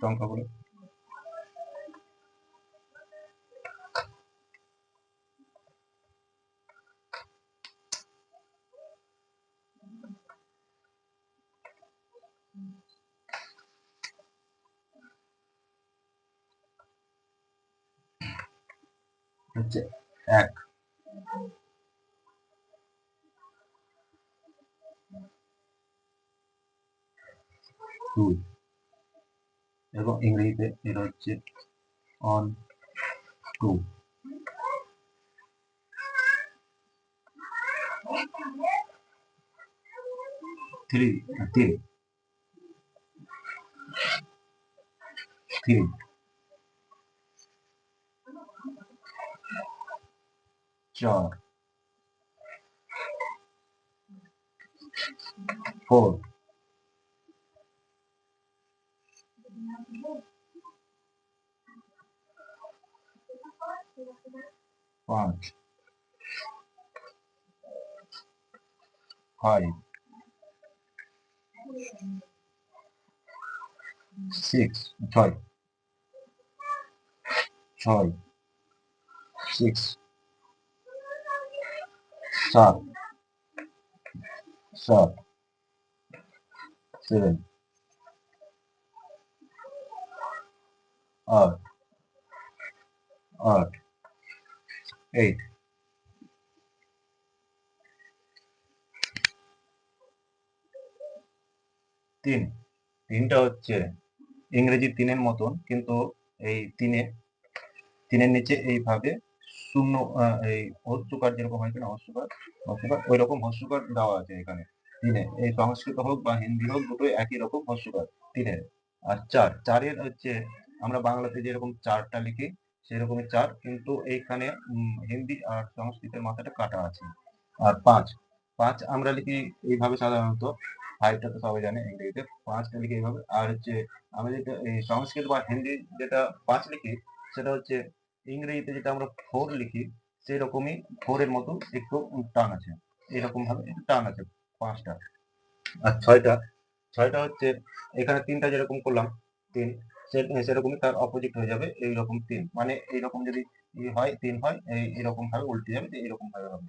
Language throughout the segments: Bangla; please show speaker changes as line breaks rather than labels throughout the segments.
সংখ্যাগুলো। হচ্ছে 1, 2 এবং ইংরেজিতে এটা হচ্ছে 1, 2, 3, 3, 4, 4, 5, 5, 6, 6, 6, 6, 7, 7, 7, 8, 8, 8, 3, 3টা হচ্ছে ইংরেজি 3-এর মতন, কিন্তু এই 3-এর নিচে এইভাবে শূন্য, এই হস্যকার যেরকম হয় কিনা, হস্যকার ওই রকম হস্যকার দেওয়া আছে এখানে 3-এ। এই সংস্কৃত হোক বা হিন্দি হোক, দুটোই একই রকম হস্যকার 3-এর। আর 4-এর হচ্ছে আমরা বাংলাতে যেরকম 4টা লিখি সেরকমই 4, কিন্তু এইখানে হিন্দি আর সংস্কৃতের মাথাটা কাটা আছে। আর 5 আমরা লিখি এইভাবে সাধারণত, 5টা তো সবাই জানে, ইংরেজিতে 5টা লিখি এইভাবে। আর হচ্ছে আমরা যেটা এই সংস্কৃত বা হিন্দি যেটা 5 লিখি, সেটা হচ্ছে ইংরেজিতে যেটা আমরা 4 লিখি সেরকমই 4-এর মতো একটু টান আছে, এরকম ভাবে একটু টান আছে 5টা। আর 6টা হচ্ছে এখানে 3টা যেরকম করলাম 3, সেরকমই তার অপোজিট হয়ে যাবে এইরকম 3, মানে এইরকম যদি হয় 3 হয়, এইরকম ভাবে উল্টে যাবে, এইরকম ভাবে হবে।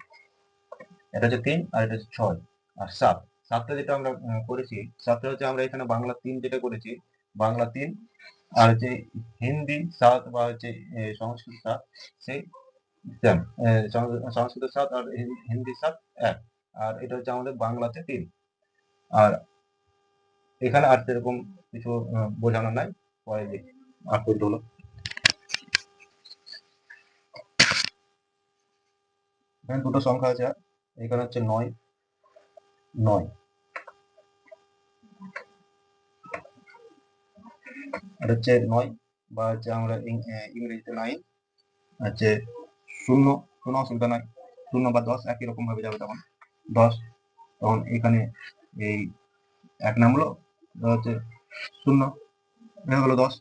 এটা হচ্ছে 3 আর এটা হচ্ছে 6। আর 7টা যেটা আমরা করেছি, 7টা হচ্ছে আমরা এখানে বাংলা 3 যেটা করেছি, বাংলা 3 আর হচ্ছে হিন্দি 7 বা হচ্ছে সংস্কৃত 7, সেই সেম। সংস্কৃত 7 আর হিন্দি 7 এক। আর এটা হচ্ছে আমাদের বাংলাতে 3। আর এখানে আর সেরকম কিছু বোঝানো নাই, পরে দেখি আর করতে হলো। এখানে দুটো সংখ্যা আছে, এখানে হচ্ছে 9, 9, এটা হচ্ছে 9, বা হচ্ছে আমরা ইংরেজিতে 9 হচ্ছে 0, কোনো অসুবিধা নাই, 0 বা 10 একই রকম ভাবে যাবে তখন 10। তখন এখানে এই 1 নামলো, হচ্ছে 0 হয়ে গেল 10।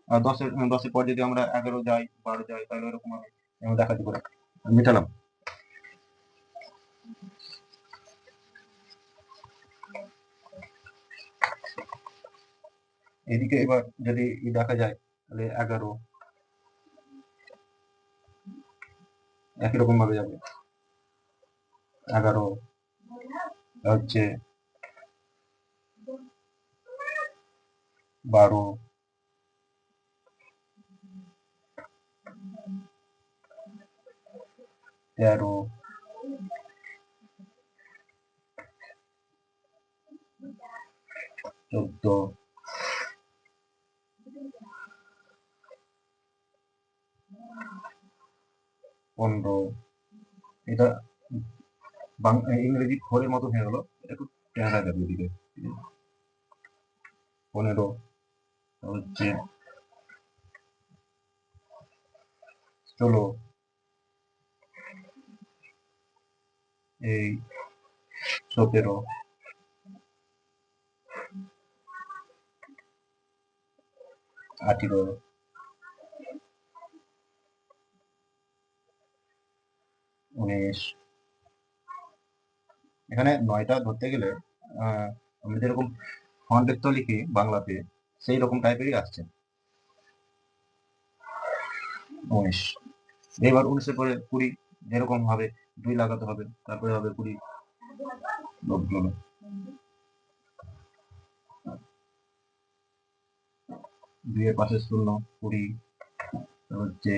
আর 10-এর পর যদি আমরা 11 যাই, 12 যাই, তাহলে এরকম হবে। আমরা দেখাচ্ছি করে মিটালাম। এদিকে এবার যদি দেখা যায় তাহলে 11 একই রকম ভাবে যাবে, 11 হচ্ছে 12, 13, 14, 15। এটা ইংরেজি 4-এর মতো হয়ে গেল, এটা একটু টেঁড়া যাবে এদিকে। 15 হচ্ছে 16, এই 17, 18, 19। এখানে 9টা ধরতে গেলে আমরা যেরকম ফন্টের তো লিখি বাংলাতে, সেই রকম টাইপেরই আসছে 19। এবার 19-এর পরে 20 যেরকম হবে 2 লাগাতে হবে, তারপরে হবে 20 লোকগুলো 2 এর পাশে 0 20 হচ্ছে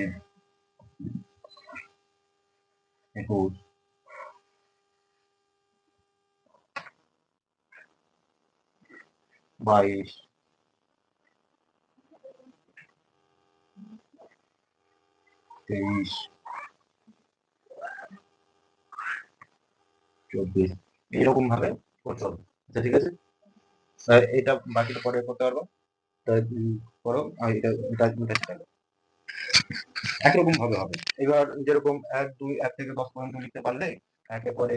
21 22 23 24 এইরকম ভাবে করতে হবে। আচ্ছা ঠিক আছে, এটা বাকিটা পরে করতে পারবো। তা করো আর এটা সেটা একরকম ভাবে হবে। এবার যেরকম 1 2 1 থেকে 10 পর্যন্ত লিখতে পারলে একের পরে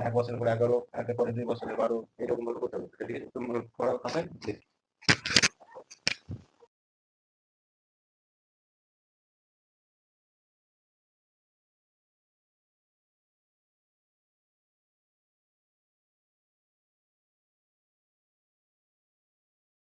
1 বছরের পরে 11, একের পরে 2 বছরে 12 এরকম ভাবে করতে হবে। ঠিক আছে? তোমরা পড়ার খাতায় লিখো।